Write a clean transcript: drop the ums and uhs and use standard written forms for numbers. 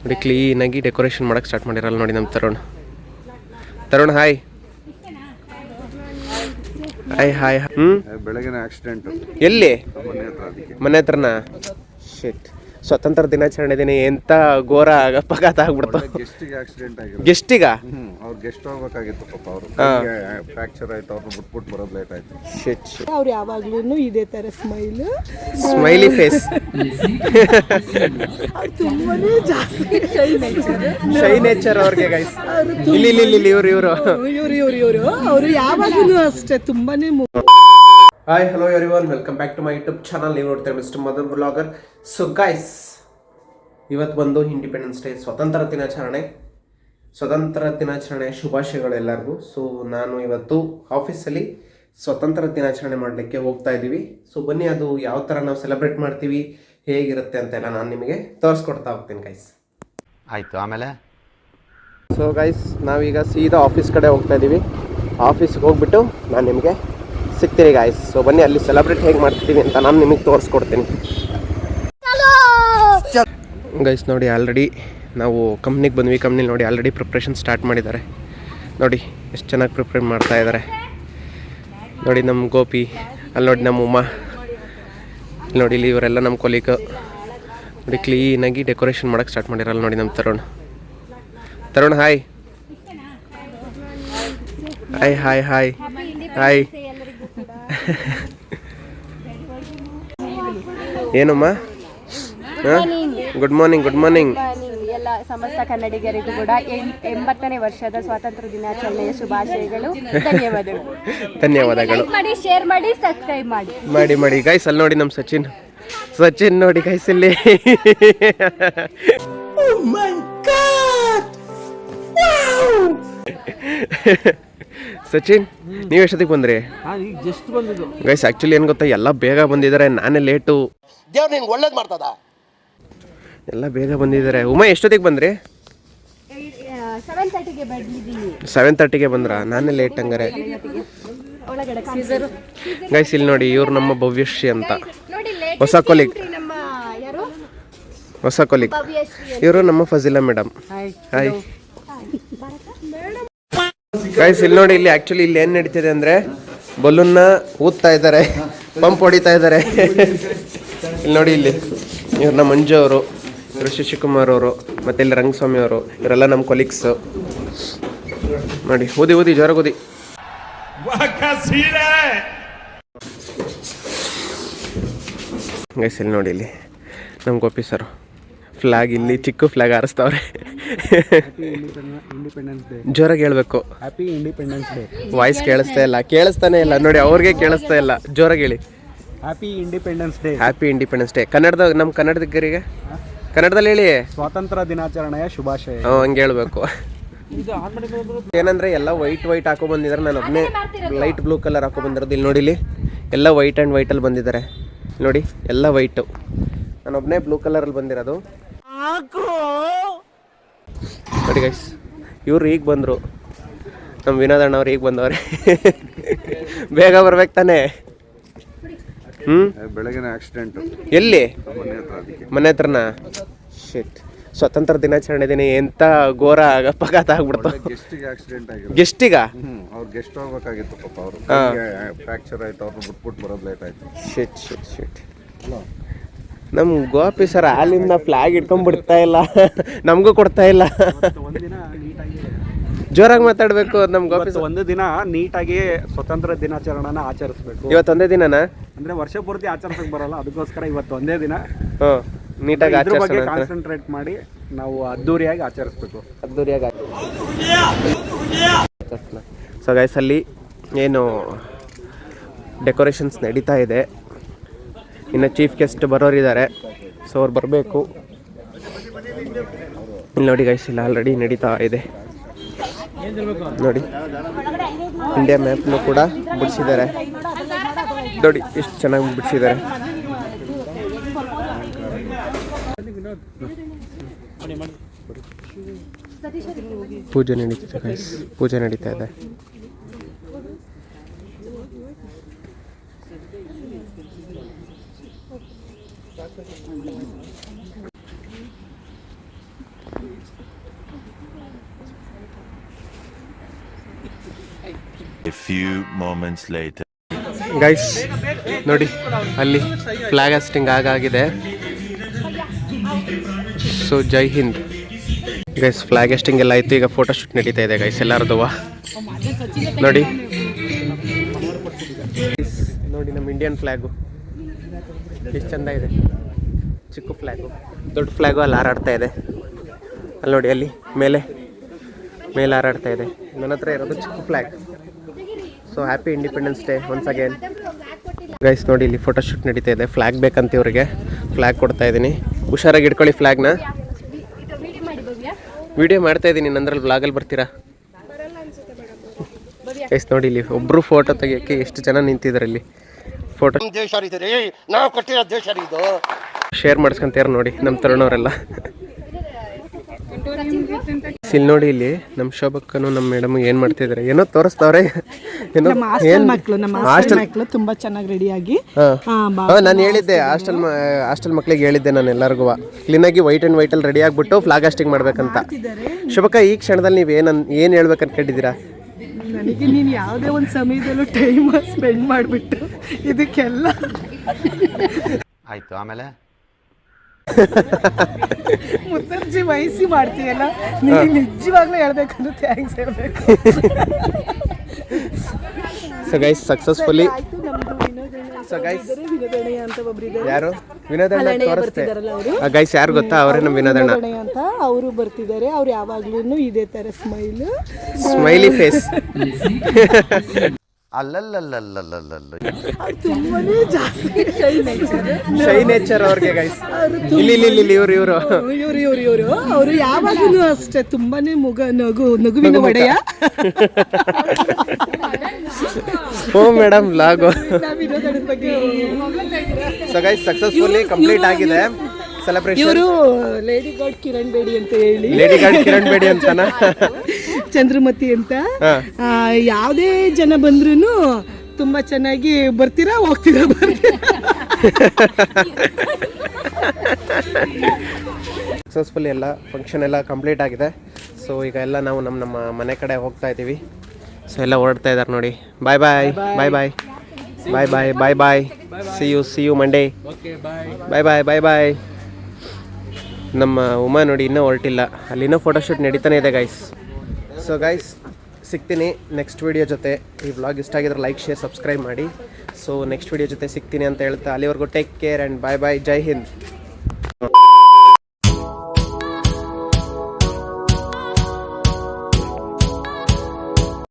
ನೋಡಿ ಕ್ಲೀನಾಗಿ ಡೆಕೋರೇಷನ್ ಮಾಡೋಕ್ಕೆ ಸ್ಟಾರ್ಟ್ ಮಾಡಿರಲ್ಲ ನೋಡಿ ನಮ್ಮ ತರುಣ್ ಹಾಯ್ ಹಾಯ್ ಹಾಯ್. ಬೆಳಗಿನ ಆಕ್ಸಿಡೆಂಟ್ ಎಲ್ಲಿ? ಮನೆ ಹತ್ರನಾ? ಶಿಟ್, ಸ್ವತಂತ್ರ ದಿನಾಚರಣೆ ದಿನ ಎಂತ ಘೋರ ಅಪಘಾತ ಆಗ್ಬಿಡ್ತು. ಗೆಸ್ಟಿಗೆ ಆಕ್ಸಿಡೆಂಟ್ ಆಗಿದೆ. ಗೆಸ್ಟಿಗ? ಅವ್ರು ಗೆಸ್ಟ್ ಹೋಗ್ಬೇಕಾಗಿತ್ತು ಪಾಪ. ಅವರು ಫ್ರಾಕ್ಚರ್ ಆಯ್ತು, ಅವ್ರನ್ನ ಬಿಟ್ಬಿಟ್ಟು ಬರೋದು ಲೇಟ್ ಆಯ್ತು. ಶಿಟ್. ಅವ್ರು ಯಾವಾಗ್ಲೂ ಇದೇ ತರ ಸ್ಮೈಲಿ ಫೇಸ್. ತುಂಬಾನೇ ಜಾಸ್ತಿ ಶೈ ನೇಚರ್ ಅವ್ರಿಗೆ ಗೈಸ್. ಇಲ್ಲಿ ಇವರು ಅವರು ಯಾವಾಗ್ಲೂ ಅಷ್ಟೇ ತುಂಬಾನೇ. Hi hello everyone, welcome back to my YouTube channel. ನೀವು ನೋಡ್ತೀರಾ mister Madan vlogger. So guys, ಇವತ್ತು ಬಂದು ಇಂಡಿಪೆಂಡೆನ್ಸ್ ಡೇ, ಸ್ವತಂತ್ರ ದಿನಾಚರಣೆ ಶುಭಾಶಯಗಳು ಎಲ್ಲರಿಗೂ. ಸೊ ನಾನು ಇವತ್ತು ಆಫೀಸಲ್ಲಿ ಸ್ವತಂತ್ರ ದಿನಾಚರಣೆ ಮಾಡಲಿಕ್ಕೆ ಹೋಗ್ತಾ ಇದ್ದೀವಿ. ಸೊ ಬನ್ನಿ, ಅದು ಯಾವ ಥರ ನಾವು ಸೆಲೆಬ್ರೇಟ್ ಮಾಡ್ತೀವಿ, ಹೇಗಿರುತ್ತೆ ಅಂತೆಲ್ಲ ನಾನು ನಿಮಗೆ ತೋರಿಸ್ಕೊಡ್ತಾ ಹೋಗ್ತೀನಿ ಗೈಸ್. ಆಯಿತು, ಆಮೇಲೆ ಸೊ ಗೈಸ್, ನಾವೀಗ ಸೀದಾ ಆಫೀಸ್ ಕಡೆ ಹೋಗ್ತಾ ಇದ್ದೀವಿ. ಆಫೀಸ್ಗೆ ಹೋಗ್ಬಿಟ್ಟು ನಾನು ನಿಮಗೆ ಸಿಗ್ತೀನಿ ಗಾಯ್ಸ್. ಸೊ ಬನ್ನಿ, ಅಲ್ಲಿ ಸೆಲೆಬ್ರೇಟ್ ಹೇಗೆ ಮಾಡ್ತೀವಿ ಅಂತ ನಾನು ನಿಮಗೆ ತೋರಿಸ್ಕೊಡ್ತೀನಿ ಗೈಸ್. ನೋಡಿ, ಆಲ್ರೆಡಿ ನಾವು ಕಂಪ್ನಿಗೆ ಬಂದ್ವಿ. ಕಂಪ್ನಿಲಿ ನೋಡಿ ಆಲ್ರೆಡಿ ಪ್ರಿಪ್ರೇಷನ್ ಸ್ಟಾರ್ಟ್ ಮಾಡಿದ್ದಾರೆ. ನೋಡಿ ಎಷ್ಟು ಚೆನ್ನಾಗಿ ಪ್ರಿಪ್ರೇರ್ ಮಾಡ್ತಾ ಇದ್ದಾರೆ. ನೋಡಿ ನಮ್ಮ ಗೋಪಿ, ಅಲ್ಲಿ ನೋಡಿ ನಮ್ಮ ಉಮಾ, ಇಲ್ಲಿ ನೋಡಿ ಇಲ್ಲಿ ಇವರೆಲ್ಲ ನಮ್ಮ ಕೊಲೀಗ್. ನೋಡಿ ಕ್ಲೀನಾಗಿ ಡೆಕೋರೇಷನ್ ಮಾಡೋಕ್ಕೆ ಸ್ಟಾರ್ಟ್ ಮಾಡಿರಲ್ಲ ನೋಡಿ ನಮ್ಮ Tarun hi hi hi hi hi. ಏನಮ್ಮ? Good morning. ಎಲ್ಲ ಸಮಸ್ತ ಕನ್ನಡಿಗರಿಗೂ ಕೂಡ 80ನೇ ವರ್ಷದ ಸ್ವಾತಂತ್ರ್ಯ ದಿನಾಚರಣೆಯ ಶುಭಾಶಯಗಳು. ಧನ್ಯವಾದಗಳು. ಮಾಡಿ, ಶೇರ್ ಮಾಡಿ, ಸಬ್ಸ್ಕ್ರೈಬ್ ಮಾಡಿ ಗೈಸ್. ಅಲ್ಲಿ ನೋಡಿ ನಮ್ಮ ಸಚಿನ್ ನೋಡಿ ಗೈಸ್ ಇಲ್ಲಿ. ಸಚಿನ್, ನೀವು ಎಷ್ಟೊತ್ತಿಗೆ ಬಂದ್ರಿ? ಜಸ್ಟ್ ಬಂದಿದ್ದು ಗೈಸ್. ಆ್ಯಕ್ಚುಲಿ ಏನು ಗೊತ್ತಾ, ಎಲ್ಲ ಬೇಗ ಬಂದಿದ್ದಾರೆ, ನಾನೇ ಲೇಟು. ದೇವ್ರು ನಿನ್ಗೆ ಒಳ್ಳೇದು ಮಾಡ್ತದ. ಎಲ್ಲ ಬೇಗ ಬಂದಿದ್ದಾರೆ. ಉಮಾ ಎಷ್ಟೊತ್ತಿಗೆ ಬಂದ್ರಿ? 7:30ಗೆ ಬಂದ್ರಾ? ನಾನೇ ಲೇಟ್ ಹಂಗಾರೆ. ಗೈಸ್ ಇಲ್ಲಿ ನೋಡಿ, ಇವ್ರು ನಮ್ಮ ಭವ್ಯಶ್ರೀ ಅಂತ, ಹೊಸ ಕೊಲೀಗ್. ಇವರು ನಮ್ಮ ಫಜಿಲಾ ಮೇಡಮ್. Hi guys. ಇಲ್ಲಿ ನೋಡಿ, ಇಲ್ಲಿ ಆ್ಯಕ್ಚುಲಿ ಇಲ್ಲಿ ಏನು ನಡೀತಿದೆ ಅಂದರೆ, ಬಲೂನ್ನ ಊದ್ತಾ ಇದ್ದಾರೆ, ಪಂಪ್ ಹೊಡಿತಾ ಇದ್ದಾರೆ. ಇಲ್ಲಿ ನೋಡಿ, ಇಲ್ಲಿ ಇವ್ರು ನಮ್ಮ ಮಂಜು ಅವರು, ಇವರು ಶಶಿಕುಮಾರ್ ಅವರು, ಮತ್ತು ಇಲ್ಲಿ ರಂಗಸ್ವಾಮಿ ಅವರು, ಇವರೆಲ್ಲ ನಮ್ಮ ಕೊಲೀಗ್ಸು. ನೋಡಿ ಊದಿ ಜೋರಾಗಿ ಊದಿ. ಗೈಸ್ ಇಲ್ಲಿ ನೋಡಿ, ಇಲ್ಲಿ ನಮ್ಮ ಗೋಪಿ ಸರ್ ಫ್ಲಾಗ್, ಇಲ್ಲಿ ಚಿಕ್ಕ ಫ್ಲಾಗ್ ಹಾರಿಸ್ತವ್ರೆ. ಜೋರಾಗಿ ಹೇಳ್ಬೇಕು. Happy independence day. ವಾಯ್ಸ್ ಕೇಳಿಸ್ತಾನೆ ಇಲ್ಲ ನೋಡಿ, ಅವ್ರಿಗೆ ಕೇಳಿಸ್ತಾ ಇಲ್ಲ. ಜೋರಾಗಿ ಹೇಳಿ. Happy independence day. Happy independence day. ನಮ್ಮ ಕನ್ನಡದಿಗರಿಗೆ ಕನ್ನಡದಲ್ಲಿ ಹೇಳಿ. ಸ್ವಾತಂತ್ರ್ಯ ದಿನಾಚರಣೆಯ ಶುಭಾಶಯ. ಹಂಗೆ ಹೇಳ್ಬೇಕು. ಏನಂದ್ರೆ ಎಲ್ಲ ವೈಟ್ ಹಾಕೊ ಬಂದಿದ್ದಾರೆ, ನಾನು ಒಬ್ಬನೇ ಲೈಟ್ ಬ್ಲೂ ಕಲರ್ ಹಾಕೊ ಬಂದಿರೋದು. ಇಲ್ಲಿ ನೋಡಿ, ಇಲ್ಲಿ ಎಲ್ಲ ವೈಟ್ ಆ್ಯಂಡ್ ವೈಟಲ್ಲಿ ಬಂದಿದ್ದಾರೆ ನೋಡಿ, ಎಲ್ಲ ವೈಟು. ನಾನು ಒಬ್ಬನೇ ಬ್ಲೂ ಕಲರಲ್ಲಿ ಬಂದಿರೋದು ನೋಡಿ ಗೈಸ್. ಇವ್ರು ಈಗ ಬಂದರು, ನಮ್ಮ ವಿನೋದಣ್ಣ ಅವ್ರು ಈಗ ಬಂದವ್ರೆ. ಬೇಗ ಬರ್ಬೇಕು ತಾನೆ? ಬೆಳಗಿನ ಆಕ್ಸಿಡೆಂಟ್. ಎಲ್ಲಿ? ಮನೆ ಹತ್ರನಾ? ಶಿಟ್, ಸ್ವತಂತ್ರ ದಿನಾಚರಣೆ ದಿನ ಎಂತ ಘೋರ ಅಪಘಾತ ಆಗ್ಬಿಡ್ತು. ಗೆಸ್ಟಿಗೆ ಆಕ್ಸಿಡೆಂಟ್ ಆಗಿದೆ. ಗೆಸ್ಟಿಗ? ಅವ್ರು ಗೆಸ್ಟ್ ಹೋಗ್ಬೇಕಾಗಿತ್ತು ಪಾಪ. ಅವರು ಫ್ರಾಕ್ಚರ್ ಆಯ್ತು, ಅವ್ರನ್ನ ಬಿಟ್ಬಿಟ್ಟು ಬರೋದು ಲೇಟ್ ಆಯ್ತು. ಶಿಟ್. ನಮ್ಮ ಗೋಪಿ ಸರ್ ಅಲ್ಲಿಂದ ಫ್ಲಾಗ್ ಇಟ್ಕೊಂಡ್ ಬಿಡ್ತಾ ಇಲ್ಲ, ನಮಗೂ ಕೊಡ್ತಾ ಇಲ್ಲ. ಜೋರಾಗಿ ಮಾತಾಡ್ಬೇಕು. ನಮ್ಮ ಗೋಪಿ ಒಂದು ದಿನ ನೀಟಾಗಿ ಸ್ವತಂತ್ರ ದಿನಾಚರಣೆನ ಆಚರಿಸ್ಬೇಕು. ಇವತ್ತು ಒಂದೇ ದಿನನಾ? ಅಂದ್ರೆ ವರ್ಷ ಪೂರ್ತಿ ಆಚರಿಸಕ್ ಬರಲ್ಲ, ಅದಕ್ಕೋಸ್ಕರ ಇವತ್ತು ಒಂದೇ ದಿನ ನೀಟಾಗಿ ಕಾನ್ಸಂಟ್ರೇಟ್ ಮಾಡಿ ನಾವು ಅದ್ದೂರಿಯಾಗಿ ಆಚರಿಸ್ಬೇಕು. ಸೊ ಗೈಸ್, ಅಲ್ಲಿ ಏನು ಡೆಕೋರೇಷನ್ಸ್ ನಡೀತಾ ಇದೆ. ಇನ್ನು ಚೀಫ್ ಗೆಸ್ಟ್ ಬರೋರಿದ್ದಾರೆ, ಸೊ ಅವ್ರು ಬರಬೇಕು. ಇಲ್ಲಿ ನೋಡಿ ಗೈಸ್, ಇಲ್ಲಿ ಆಲ್ರೆಡಿ ನಡೀತಾ ಇದೆ ನೋಡಿ. ಇಂಡಿಯಾ ಮ್ಯಾಪ್ನು ಕೂಡ ಬಿಡಿಸಿದ್ದಾರೆ ನೋಡಿ, ಎಷ್ಟು ಚೆನ್ನಾಗಿ ಬಿಡಿಸಿದ್ದಾರೆ. ಪೂಜೆ ನಡೀತಿದೆ ಗೈಸ್, ಪೂಜೆ ನಡೀತಾ ಇದೆ. A few moments later. Guys ನೋಡಿ ಅಲ್ಲಿ ಫ್ಲಾಗ್ ಹಾಸ್ಟಿಂಗ್ ಆಗಿದೆ. ಸೊ ಜೈ ಹಿಂದ್ ಗೈಸ್. ಫ್ಲಾಗ್ ಹಾಸ್ಟಿಂಗ್ ಎಲ್ಲ ಆಯಿತು, ಈಗ ಫೋಟೋ ಶೂಟ್ ನಡೀತಾ ಇದೆ ಗೈಸ್ ಎಲ್ಲರದು. ನೋಡಿ ನೋಡಿ ನಮ್ಮ ಇಂಡಿಯನ್ ಫ್ಲ್ಯಾಗು ಎಷ್ಟು ಚೆಂದ ಇದೆ. ಚಿಕ್ಕ ಫ್ಲ್ಯಾಗು, ದೊಡ್ಡ ಫ್ಲ್ಯಾಗು ಅಲ್ಲಿ ಹಾರಾಡ್ತಾ ಇದೆ. ಅಲ್ಲಿ ನೋಡಿ ಅಲ್ಲಿ ಮೇಲೆ ಹಾರಾಡ್ತಾ ಇದೆ. ನನ್ನ ಹತ್ರ ಇರೋದು ಚಿಕ್ಕ flag. So happy independence day once again guys. ನೋಡಿ ಇಲ್ಲಿ ಫೋಟೋ ಶೂಟ್ ನಡೀತಾ ಇದೆ. ಫ್ಲ್ಯಾಗ್ ಬೇಕಂತ ಇವರಿಗೆ ಫ್ಲ್ಯಾಗ್ ಕೊಡ್ತಾ ಇದ್ದೀನಿ. ಹುಷಾರಾಗಿ ಇಟ್ಕೊಳ್ಳಿ ಫ್ಲ್ಯಾಗ್ನ. ವಿಡಿಯೋ ಮಾಡ್ತಾ ಇದ್ದೀನಿ, ನಂದ್ರಲ್ಲಿ ವ್ಲಾಗಲ್ಲಿ ಬರ್ತೀರಾ ಗೈಸ್. ನೋಡಿ ಇಲ್ಲಿ ಒಬ್ಬರು ಫೋಟೋ ತೆಗಿಯೋಕ್ಕೆ ಎಷ್ಟು ಜನ ನಿಂತಿದ್ದಾರೆ ಇಲ್ಲಿ. ಫೋಟೋ ದೇಶ ರೀ, ನಾವು ಕಟ್ಟಿರೋ ದೇಶ ರೀ ಇದು. ಶೇರ್ ಮಾಡಿಸ್ಕೊಂತಾರೆ ನೋಡಿ ನಮ್ಮ ತರುಣವರೆಲ್ಲ. ಇಲ್ಲಿ ನೋಡಿ ಇಲ್ಲಿ ನಮ್ಮ ಶೋಭಕ್ಕನು ನಮ್ಮ ಮೇಡಮ್ ಏನು ಮಾಡ್ತಿದ್ದಾರೆ, ಏನೋ ತೋರಿಸ್ತವ್ರೆ. ಏನೋ ಹಾಸ್ಟೆಲ್ ಮಕ್ಕಳು ತುಂಬಾ ಚೆನ್ನಾಗಿ ರೆಡಿಯಾಗಿ. ನಾನು ಹೇಳಿದ್ದೆ ಹಾಸ್ಟೆಲ್ ಮಕ್ಳಿಗೆ ಹೇಳಿದ್ದೆ ನಾನು ಎಲ್ಲರಿಗೂ ಕ್ಲೀನಾಗಿ ವೈಟ್ ಆ್ಯಂಡ್ ವೈಟಲ್ಲಿ ರೆಡಿ ಆಗಿಬಿಟ್ಟು ಫ್ಲಾಗ್ ಹಾಸ್ಟಿಂಗ್ ಮಾಡ್ಬೇಕಂತ. ಶೋಭಕ್ಕ ಈ ಕ್ಷಣದಲ್ಲಿ ನೀವು ಏನು ಹೇಳ್ಬೇಕು ಅನ್ಕೊಂಡಿದ್ದೀರಾ? ನನಗೆ ನೀನು ಯಾವುದೇ ಒಂದು ಸಮಯದಲ್ಲೂ ಟೈಮ್ ಸ್ಪೆಂಡ್ ಮಾಡಿಬಿಟ್ಟು ಇದಕ್ಕೆಲ್ಲ ಆಯ್ತು. ಆಮೇಲೆ ಮುತ್ತರ್ಜಿ ವಹಿಸಿ ಮಾಡ್ತೀಯಲ್ಲ, ನೀನು ನಿಜವಾಗ್ಲೂ ಹೇಳ್ಬೇಕಂದ್ರೆ ಥ್ಯಾಂಕ್ಸ್ ಹೇಳ್ಬೇಕು. So guys successfully. So guys Vinodanayya ಅಂತ ಒಬ್ರಿದ್ದಾರೆ, ಯಾರು ವಿನೋದಣ್ಣ ತೋರಿಸ್ತೆ ಅವರು ಗೈಸ್. ಯಾರು ಗೊತ್ತಾ? ಅವರೇ ನಮ್ಮ ವಿನೋದಣ್ಣ ಅಂತ. ಅವರು ಬರ್ತಿದ್ದಾರೆ. ಅವ್ರು ಯಾವಾಗ್ಲೂ ಇದೇ ತರ ಸ್ಮೈಲಿ ಫೇಸ್. ಅಲ್ಲಲ್ಲಲ್ಲಲ್ಲಲ್ಲಲ್ಲ ತುಂಬಾನೇ ಜಾಸ್ತಿ ಶೈ ನೇಚರ್ ಅವ್ರಿಗೆ ಗೈಸ್. ಇಲ್ಲಿ ಇವರು ಅವರು ಯಾವಾಗಲೂ ಅಷ್ಟೇ ತುಂಬಾನೇ ನಗುವಿನ ಒಡೆಯ. ಓ ಮೇಡಮ್ ಲಾಗು. ಸೊ ಗೈಸ್ ಸಕ್ಸಸ್ಫುಲಿ ಕಂಪ್ಲೀಟ್ ಆಗಿದೆ ಸೆಲೆಬ್ರೇಷನ್. ಇವರು ಲೇಡಿ ಗಾಡ್ ಕಿರಣ್ ಬೇಡಿ ಅಂತ ಹೇಳಿ, ಲೇಡಿ ಗಾಡ್ ಕಿರಣ್ ಬೇಡಿ ಅಂತನ ಚಂದ್ರಮತಿ ಅಂತ. ಯಾವುದೇ ಜನ ಬಂದ್ರೂ ತುಂಬಾ ಚೆನ್ನಾಗಿ ಬರ್ತೀರಾ ಹೋಗ್ತೀರಾ. ಸಕ್ಸಸ್ಫುಲಿ ಎಲ್ಲ ಫಂಕ್ಷನ್ ಎಲ್ಲ ಕಂಪ್ಲೀಟ್ ಆಗಿದೆ. ಸೊ ಈಗ ಎಲ್ಲ ನಾವು ನಮ್ಮ ಮನೆ ಕಡೆ ಹೋಗ್ತಾ ಇದ್ದೀವಿ. ಸೊ ಎಲ್ಲ ಹೊರಡ್ತಾ ಇದ್ದಾರೆ ನೋಡಿ. Bye bye bye bye bye bye bye bye. See you Monday. Bye bye bye bye. ನಮ್ಮ ಉಮಾ ನೋಡಿ ಇನ್ನೂ ಹೊರಟಿಲ್ಲ, ಅಲ್ಲಿ ಇನ್ನೂ ಫೋಟೋಶೂಟ್ ನಡೀತಾನೆ ಇದೆ ಗೈಸ್. ಸೊ ಗೈಸ್ ಸಿಗ್ತೀನಿ ನೆಕ್ಸ್ಟ್ ವಿಡಿಯೋ ಜೊತೆ. ಈ ವ್ಲಾಗ್ ಇಷ್ಟ ಆಗಿದ್ರೆ ಲೈಕ್ ಶೇರ್ ಸಬ್ಸ್ಕ್ರೈಬ್ ಮಾಡಿ. ಸೊ ನೆಕ್ಸ್ಟ್ ವಿಡಿಯೋ ಜೊತೆ ಸಿಗ್ತೀನಿ ಅಂತ ಹೇಳ್ತಾ ಅಲ್ಲಿವರೆಗೂ take care and bye bye. Jai Hind.